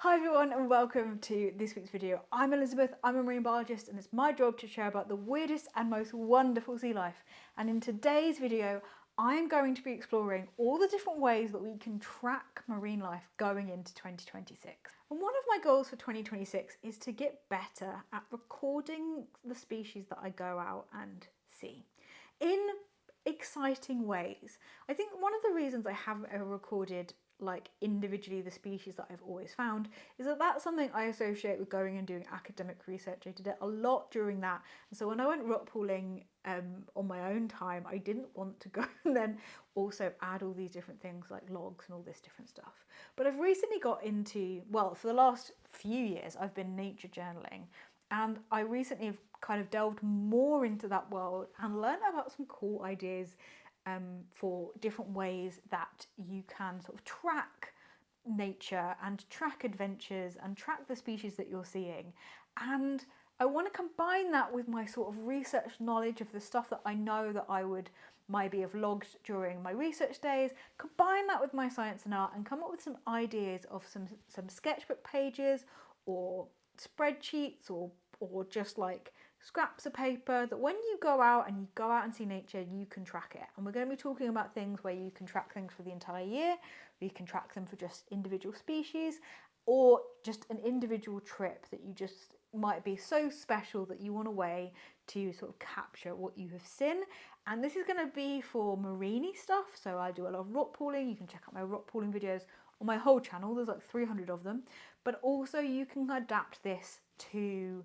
Hi everyone and welcome to this week's video. I'm Elizabeth, I'm a marine biologist and it's my job to share about the weirdest and most wonderful sea life. And in today's video, I'm going to be exploring all the different ways that we can track marine life going into 2026. And one of my goals for 2026 is to get better at recording the species that I go out and see in exciting ways. I think one of the reasons I haven't ever recorded like individually the species that I've always found is that that's something I associate with going and doing academic research. I did it a lot during that, and so when I went rock pooling on my own time, I didn't want to go and then also add all these different things like logs and all this different stuff. But I've recently got into, well, for the last few years I've been nature journaling, and I recently have kind of delved more into that world and learned about some cool ideas for different ways that you can sort of track nature and track adventures and track the species that you're seeing. And I want to combine that with my sort of research knowledge of the stuff that I know that I would maybe have logged during my research days, combine that with my science and art and come up with some ideas of some sketchbook pages or spreadsheets or just like scraps of paper that when you go out and see nature, you can track it. And we're going to be talking about things where you can track things for the entire year, or you can track them for just individual species, or just an individual trip that you just might be so special that you want a way to sort of capture what you have seen. And this is going to be for marine stuff. So I do a lot of rock pooling. You can check out my rock pooling videos on my whole channel. There's like 300 of them. But also you can adapt this to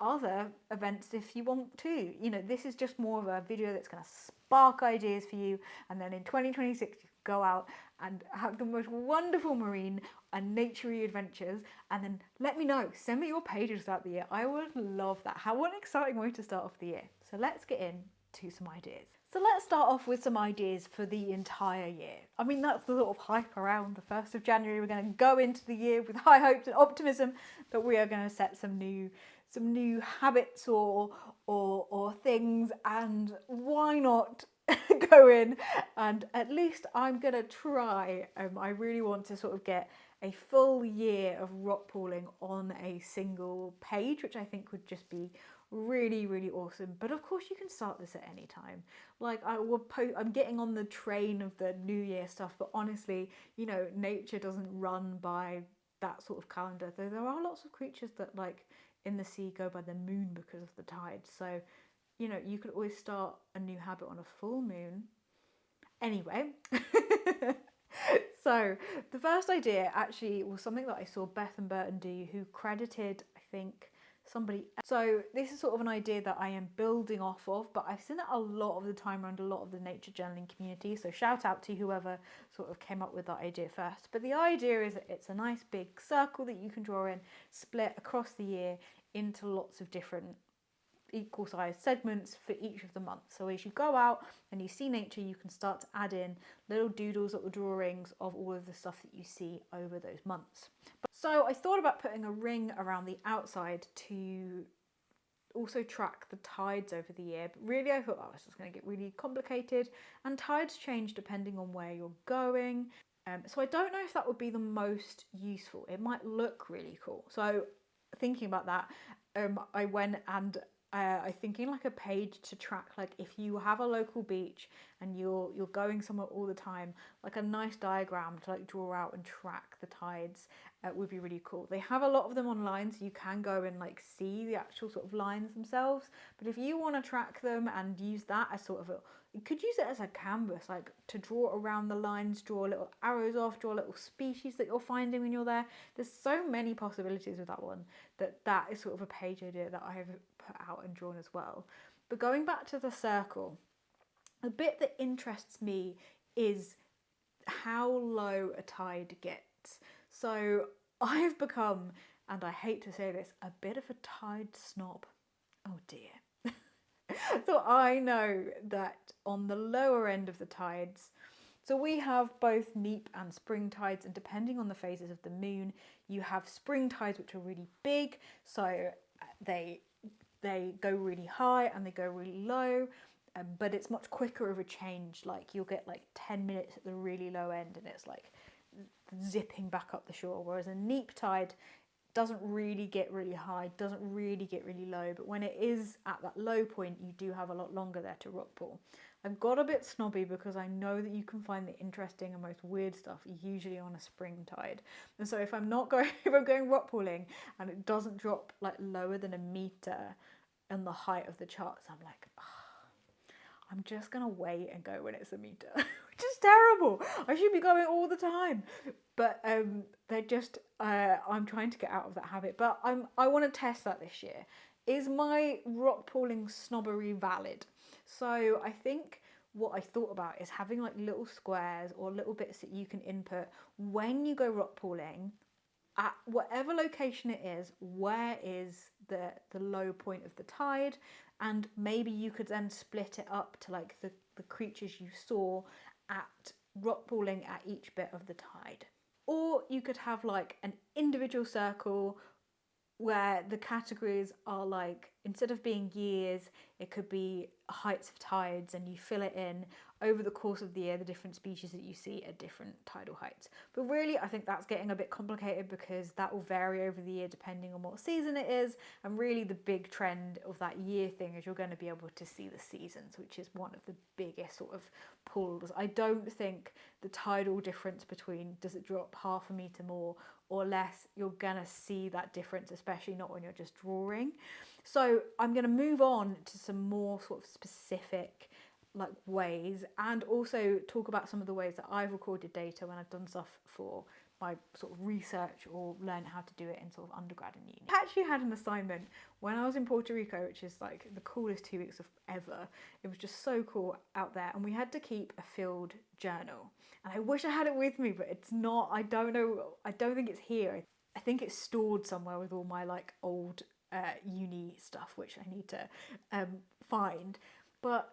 other events if you want to. You know, this is just more of a video that's going to spark ideas for you, and then in 2026 you go out and have the most wonderful marine and naturey adventures, and then let me know, send me your pages throughout the year. I would love that. What an exciting way to start off the year. So let's get into some ideas. So let's start off with some ideas for the entire year. I mean, that's the sort of hype around the 1st of January. We're going to go into the year with high hopes and optimism that we are going to set some new habits or things, and why not go in and at least I'm gonna try. I really want to sort of get a full year of rock pooling on a single page, which I think would just be really awesome. But of course you can start this at any time. Like I'm getting on the train of the New Year stuff, but honestly, you know, nature doesn't run by that sort of calendar, though there are lots of creatures that like in the sea go by the moon because of the tides. So, you know, you could always start a new habit on a full moon. Anyway, so the first idea actually was something that I saw Beth and Burton do, who credited, I think, somebody. So this is sort of an idea that I am building off of, but I've seen it a lot of the time around a lot of the nature journaling community. So shout out to whoever sort of came up with that idea first. But the idea is that it's a nice big circle that you can draw in, split across the year into lots of different equal sized segments for each of the months. So as you go out and you see nature, you can start to add in little doodles, little drawings of all of the stuff that you see over those months. So I thought about putting a ring around the outside to also track the tides over the year, but really I thought, oh, this is going to get really complicated, and tides change depending on where you're going. So I don't know if that would be the most useful. It might look really cool. So thinking about that, I went and I thinking like a page to track, like if you have a local beach and you're going somewhere all the time, like a nice diagram to like draw out and track the tides would be really cool. They have a lot of them online, so you can go and like see the actual sort of lines themselves. But if you want to track them and use that as sort of you could use it as a canvas, like to draw around the lines, draw little arrows off, draw little species that you're finding when you're there. There's so many possibilities with that one that is sort of a page idea that I have put out and drawn as well. But going back to the circle, the bit that interests me is how low a tide gets. So I've become, and I hate to say this, a bit of a tide snob. Oh dear. So I know that on the lower end of the tides, so we have both neap and spring tides, and depending on the phases of the moon, you have spring tides which are really big, so they go really high and they go really low, but it's much quicker of a change. Like you'll get like 10 minutes at the really low end and it's like zipping back up the shore, whereas a neap tide doesn't really get really high, doesn't really get really low, but when it is at that low point, you do have a lot longer there to rock pool. I've got a bit snobby because I know that you can find the interesting and most weird stuff usually on a spring tide. And so if I'm going rock pooling and it doesn't drop like lower than a meter in the height of the charts, I'm like, I'm just gonna wait and go when it's a meter, which is terrible. I should be going all the time, but they're just. I'm trying to get out of that habit, but I want to test that this year. Is my rock pooling snobbery valid? So I think what I thought about is having like little squares or little bits that you can input when you go rock pooling. At whatever location it is, where is the low point of the tide, and maybe you could then split it up to like the creatures you saw at rock pooling at each bit of the tide. Or you could have like an individual circle where the categories are like, instead of being years, it could be heights of tides, and you fill it in over the course of the year, the different species that you see at different tidal heights. But really, I think that's getting a bit complicated because that will vary over the year depending on what season it is. And really the big trend of that year thing is you're going to be able to see the seasons, which is one of the biggest sort of pools. I don't think the tidal difference between, does it drop half a meter more or less, you're gonna see that difference, especially not when you're just drawing. So I'm gonna move on to some more sort of specific like ways, and also talk about some of the ways that I've recorded data when I've done stuff for my sort of research or learn how to do it in sort of undergrad and uni. I actually had an assignment when I was in Puerto Rico, which is like the coolest 2 weeks of ever. It was just so cool out there, and we had to keep a field journal. And I wish I had it with me, but it's not, I don't know, I don't think it's here. I think it's stored somewhere with all my like old uni stuff, which I need to find. But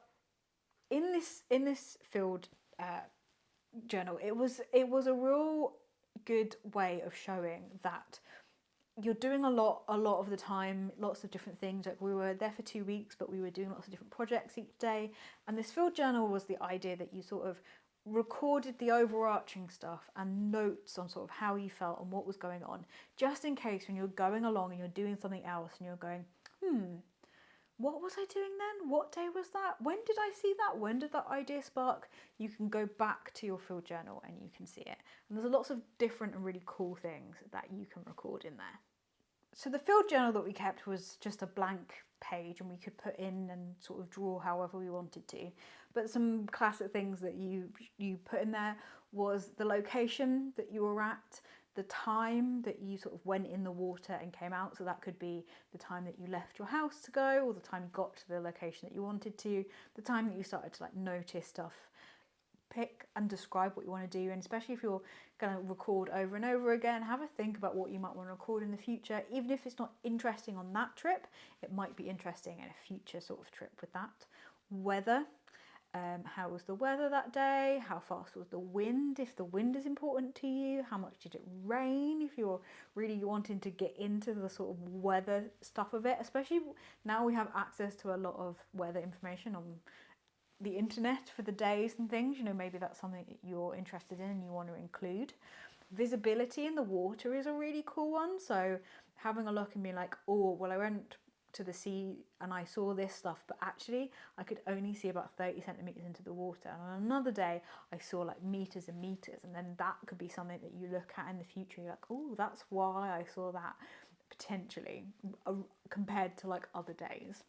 in this field journal, it was a real good way of showing that you're doing a lot of the time, lots of different things. Like we were there for 2 weeks, but we were doing lots of different projects each day. And this field journal was the idea that you sort of recorded the overarching stuff and notes on sort of how you felt and what was going on, just in case when you're going along and you're doing something else and you're going, what was I doing then? What day was that? When did I see that? When did that idea spark? You can go back to your field journal and you can see it. And there's lots of different and really cool things that you can record in there. So the field journal that we kept was just a blank page, and we could put in and sort of draw however we wanted to. But some classic things that you put in there was the location that you were at, the time that you sort of went in the water and came out. So that could be the time that you left your house to go, or the time you got to the location that you wanted to, the time that you started to like notice stuff. Pick and describe what you want to do, and especially if you're going to record over and over again, have a think about what you might want to record in the future. Even if it's not interesting on that trip, it might be interesting in a future sort of trip with that. Weather. How was the weather that day? How fast was the wind? If the wind is important to you, how much did it rain? If you're really wanting to get into the sort of weather stuff of it, especially now we have access to a lot of weather information on the internet for the days and things, you know, maybe that's something that you're interested in and you want to include. Visibility in the water is a really cool one. So having a look and being like, oh, well, I went to the sea and I saw this stuff, but actually I could only see about 30 centimeters into the water. And on another day, I saw like meters and meters. And then that could be something that you look at in the future. You're like, oh, that's why I saw that potentially compared to like other days.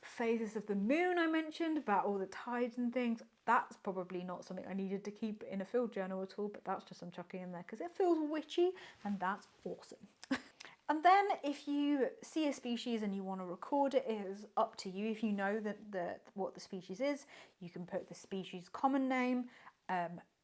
Phases of the moon I mentioned, about all the tides and things. That's probably not something I needed to keep in a field journal at all, but that's just I'm chucking in there because it feels witchy and that's awesome. And then if you see a species and you want to record it, it is up to you. If you know what the species is, you can put the species common name.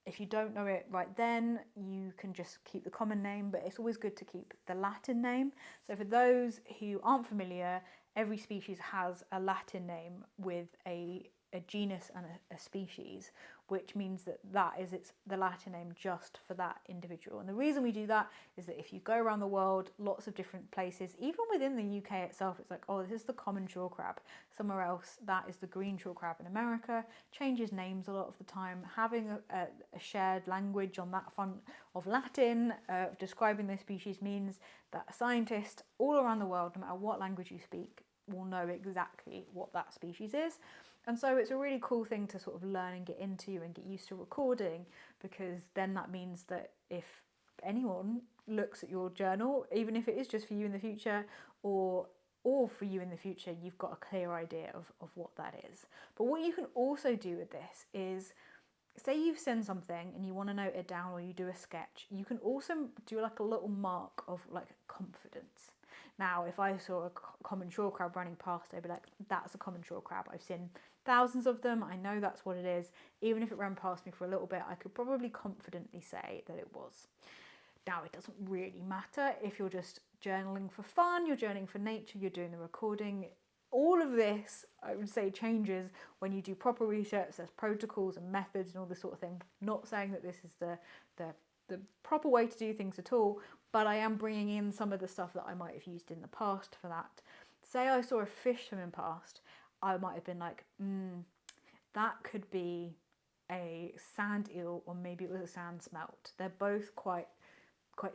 If you don't know it right then, you can just keep the common name, but it's always good to keep the Latin name. So for those who aren't familiar, every species has a Latin name with a genus and a species, which means that it's the Latin name just for that individual. And the reason we do that is that if you go around the world, lots of different places, even within the UK itself, it's like, oh, this is the common shore crab. Somewhere else, that is the green shore crab. In America, changes names a lot of the time. Having a shared language on that front of Latin describing this species means that a scientist all around the world, no matter what language you speak, will know exactly what that species is. And so it's a really cool thing to sort of learn and get into and get used to recording, because then that means that if anyone looks at your journal, even if it is just for you in the future or for you in the future, you've got a clear idea of what that is. But what you can also do with this is, say you've sent something and you want to note it down, or you do a sketch, you can also do like a little mark of like confidence. Now, if I saw a common shore crab running past, I'd be like, that's a common shore crab. I've seen thousands of them. I know that's what it is. Even if it ran past me for a little bit, I could probably confidently say that it was. Now, it doesn't really matter if you're just journaling for fun, you're journaling for nature, you're doing the recording. All of this, I would say, changes when you do proper research. There's protocols and methods and all this sort of thing. Not saying that this is the proper way to do things at all, but I am bringing in some of the stuff that I might have used in the past for that. Say I saw a fish swimming past, I might have been like, that could be a sand eel, or maybe it was a sand smelt. They're both quite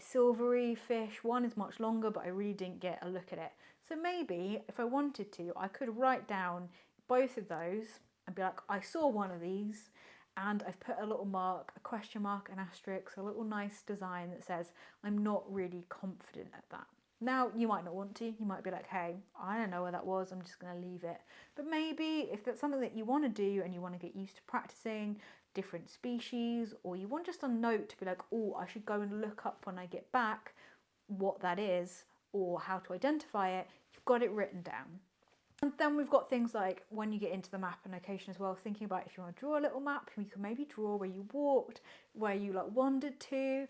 silvery fish. One is much longer, but I really didn't get a look at it. So maybe if I wanted to, I could write down both of those and be like, I saw one of these, and I've put a little mark, a question mark, an asterisk, a little nice design that says, I'm not really confident at that. Now, you might not want to. You might be like, hey, I don't know where that was. I'm just going to leave it. But maybe if that's something that you want to do and you want to get used to practicing different species, or you want just a note to be like, oh, I should go and look up when I get back what that is or how to identify it, you've got it written down. And then we've got things like when you get into the map and location as well, thinking about if you want to draw a little map, you can maybe draw where you walked, where you like wandered to,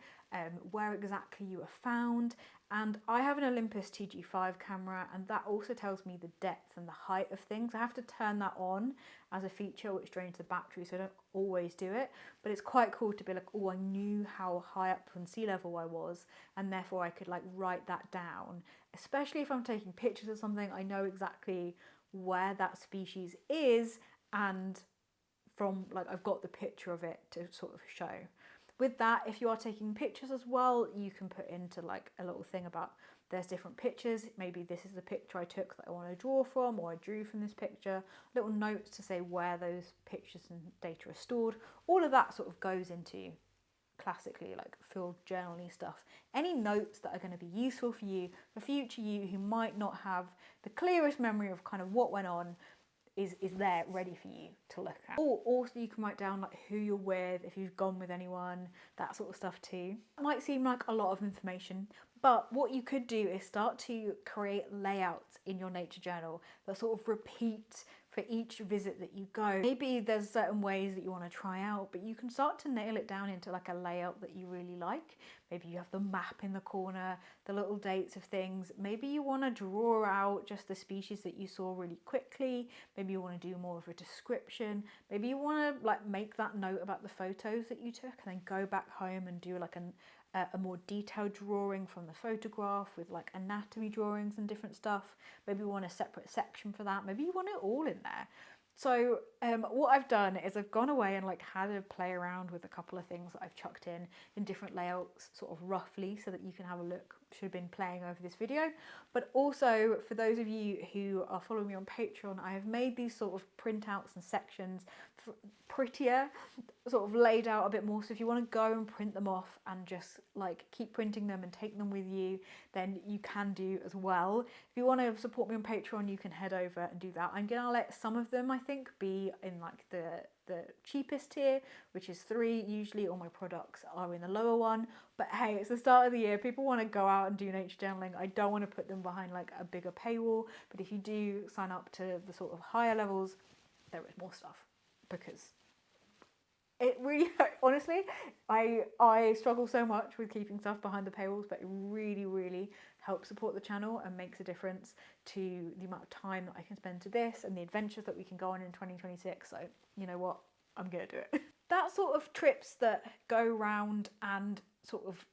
where exactly you were found. And I have an Olympus TG5 camera, and that also tells me the depth and the height of things. I have to turn that on as a feature, which drains the battery, so I don't always do it. But it's quite cool to be like, oh, I knew how high up from sea level I was, and therefore I could like write that down. Especially if I'm taking pictures of something, I know exactly where that species is, and from like I've got the picture of it to sort of show. With that, if you are taking pictures as well, you can put into like a little thing about there's different pictures. Maybe this is the picture I took that I want to draw from, or I drew from this picture. Little notes to say where those pictures and data are stored. All of that sort of goes into classically like field journaling stuff. Any notes that are going to be useful for you, for future you who might not have the clearest memory of kind of what went on, is there ready for you to look at. Or also you can write down like who you're with, if you've gone with anyone, that sort of stuff too. It might seem like a lot of information, but what you could do is start to create layouts in your nature journal that sort of repeat for each visit that you go. Maybe there's certain ways that you want to try out, but you can start to nail it down into like a layout that you really like. Maybe you have the map in the corner, the little dates of things. Maybe you want to draw out just the species that you saw really quickly. Maybe you want to do more of a description. Maybe you want to like make that note about the photos that you took and then go back home and do like a more detailed drawing from the photograph with like anatomy drawings and different stuff. Maybe you want a separate section for that. Maybe you want it all in there. So what I've done is I've gone away and like had a play around with a couple of things that I've chucked in different layouts sort of roughly so that you can have a look. Should have been playing over this video. But also for those of you who are following me on Patreon, I have made these sort of printouts and sections prettier, sort of laid out a bit more. So if you want to go and print them off and just like keep printing them and take them with you, then you can do as well. If you want to support me on Patreon, you can head over and do that. I'm gonna let some of them I think be in like the cheapest tier, which is $3 usually. All my products are in the lower one, but hey, it's the start of the year, people want to go out and do nature journaling. I don't want to put them behind like a bigger paywall, but if you do sign up to the sort of higher levels, there is more stuff, because it really, honestly, I struggle so much with keeping stuff behind the paywalls, but it really helps support the channel and makes a difference to the amount of time that I can spend to this and the adventures that we can go on in 2026. So you know what, I'm gonna do it. that sort of trips that go round and sort of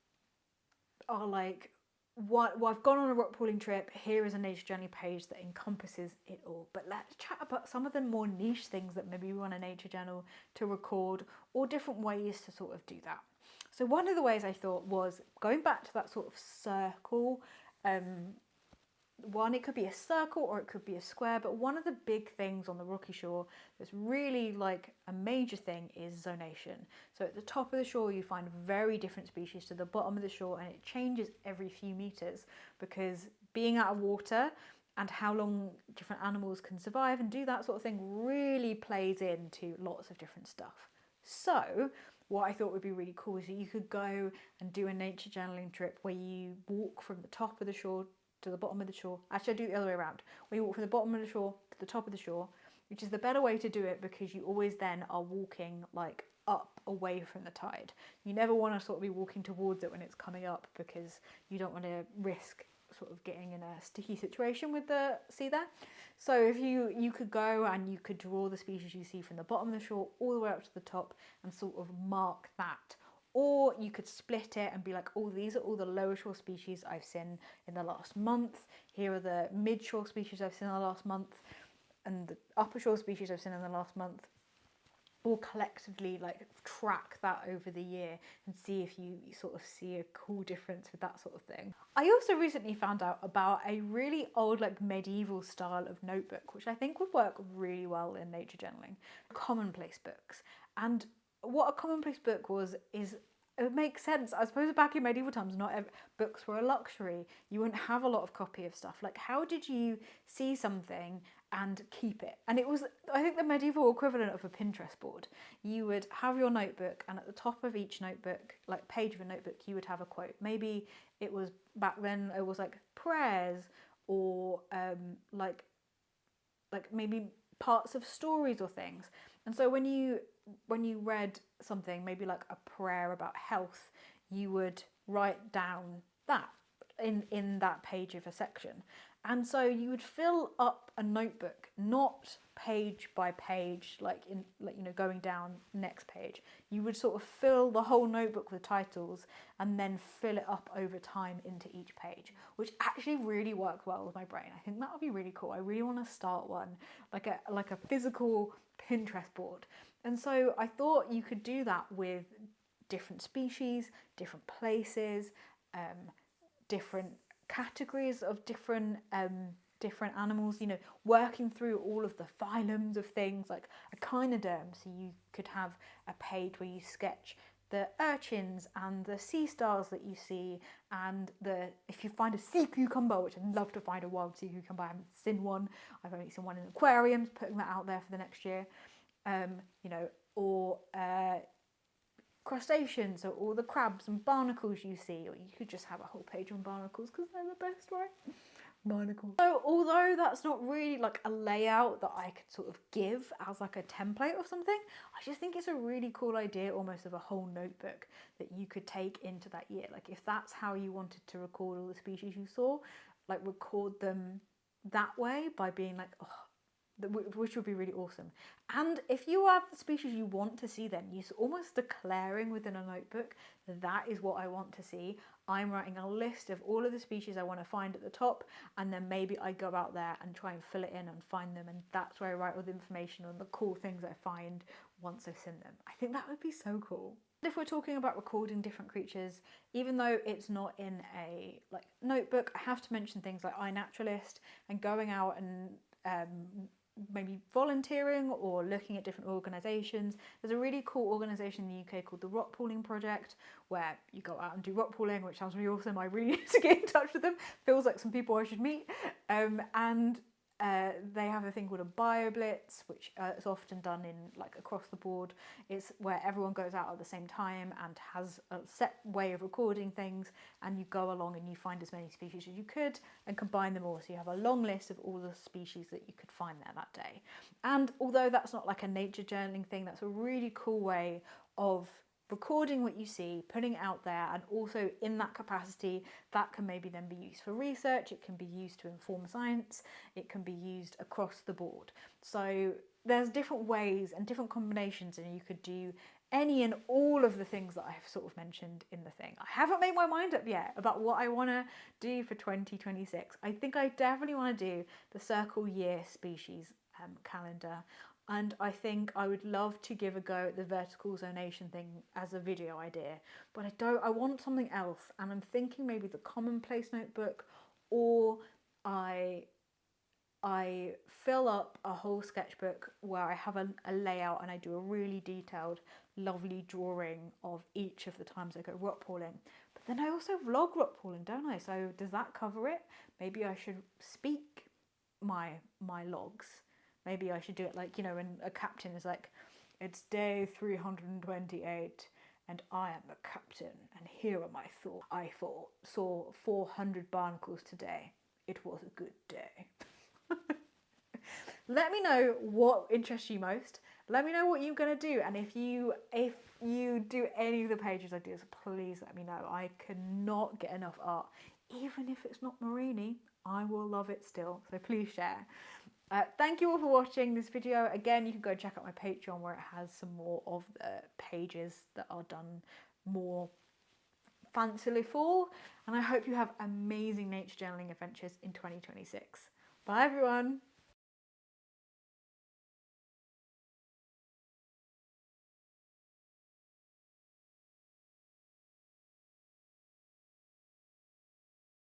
are like, well, I've gone on a rock pooling trip, here is a nature journey page that encompasses it all. But let's chat about some of the more niche things that maybe we want a nature journal to record, or different ways to sort of do that. So one of the ways I thought was going back to that sort of circle. One, it could be a circle or it could be a square, but one of the big things on the rocky shore that's really like a major thing is zonation. So at the top of the shore you find very different species to the bottom of the shore, and it changes every few meters because being out of water and how long different animals can survive and do that sort of thing really plays into lots of different stuff. So what I thought would be really cool is that you could go and do a nature journaling trip where you walk from the top of the shore to the bottom of the shore. Actually, I do it the other way around. Where you walk from the bottom of the shore to the top of the shore, which is the better way to do it because you always then are walking like up away from the tide. You never want to sort of be walking towards it when it's coming up because you don't want to risk sort of getting in a sticky situation with the sea there. So if you could go and you could draw the species you see from the bottom of the shore all the way up to the top and sort of mark that. Or you could split it and be like, oh, these are all the lower shore species I've seen in the last month. Here are the mid shore species I've seen in the last month, and the upper shore species I've seen in the last month. Or collectively like track that over the year and see if you sort of see a cool difference with that sort of thing. I also recently found out about a really old like medieval style of notebook, which I think would work really well in nature journaling. Commonplace books. And what a commonplace book is it makes sense. I suppose back in medieval times, books were a luxury. You wouldn't have a lot of copy of stuff. Like, how did you see something and keep it? And it was, I think, the medieval equivalent of a Pinterest board. You would have your notebook, and at the top of each notebook, like page of a notebook, you would have a quote. Maybe it was, back then, it was like prayers, or like maybe parts of stories or things. And so when you read something, maybe like a prayer about health, you would write down that in that page of a section. And so you would fill up a notebook, not page by page, like going down next page. You would sort of fill the whole notebook with titles and then fill it up over time into each page, which actually really worked well with my brain. I think that would be really cool. I really want to start one, like a physical Pinterest board. And so I thought you could do that with different species, different places, different categories of different animals, working through all of the phylums of things like echinoderms. So you could have a page where you sketch the urchins and the sea stars that you see, and if you find a sea cucumber, which I'd love to find a wild sea cucumber, I haven't seen one. I've only seen one in aquariums, putting that out there for the next year. Or crustaceans, so all the crabs and barnacles you see, or you could just have a whole page on barnacles because they're the best, right? Barnacles. So although that's not really like a layout that I could sort of give as like a template or something, I just think it's a really cool idea, almost of a whole notebook that you could take into that year. Like if that's how you wanted to record all the species you saw, like record them that way by being like, oh, which would be really awesome. And if you have the species you want to see, then you're almost declaring within a notebook, that is what I want to see. I'm writing a list of all of the species I want to find at the top, and then maybe I go out there and try and fill it in and find them, and that's where I write all the information on the cool things I find once I've seen them. I think that would be so cool. If we're talking about recording different creatures, even though it's not in a like notebook, I have to mention things like iNaturalist and going out and maybe volunteering or looking at different organisations. There's a really cool organisation in the UK called the Rock Pooling Project, where you go out and do rock pooling, which sounds really awesome. I really need to get in touch with them. Feels like some people I should meet. They have a thing called a BioBlitz, which is often done in like across the board. It's where everyone goes out at the same time and has a set way of recording things, and you go along and you find as many species as you could and combine them all. So you have a long list of all the species that you could find there that day. And although that's not like a nature journaling thing, that's a really cool way of recording what you see, putting it out there, and also in that capacity that can maybe then be used for research, it can be used to inform science, it can be used across the board. So there's different ways and different combinations, and you could do any and all of the things that I have sort of mentioned in the thing. I haven't made my mind up yet about what I want to do for 2026. I think I definitely want to do the circle year species calendar, and I think I would love to give a go at the vertical zonation thing as a video idea, but I want something else, and I'm thinking maybe the commonplace notebook, or I fill up a whole sketchbook where I have a layout and I do a really detailed, lovely drawing of each of the times I go rock pooling. But then I also vlog rock pooling, don't I? So does that cover it? Maybe I should speak my logs. Maybe I should do it like, you know, when a captain is like, it's day 328 and I am the captain and here are my thoughts. I saw 400 barnacles today. It was a good day. Let me know what interests you most. Let me know what you're going to do, and if you do any of the pages ideas, please let me know. I cannot get enough art. Even if it's not Marini, I will love it still, so please share. Thank you all for watching this video. Again, you can go check out my Patreon where it has some more of the pages that are done more fancily for, and I hope you have amazing nature journaling adventures in 2026. Bye everyone!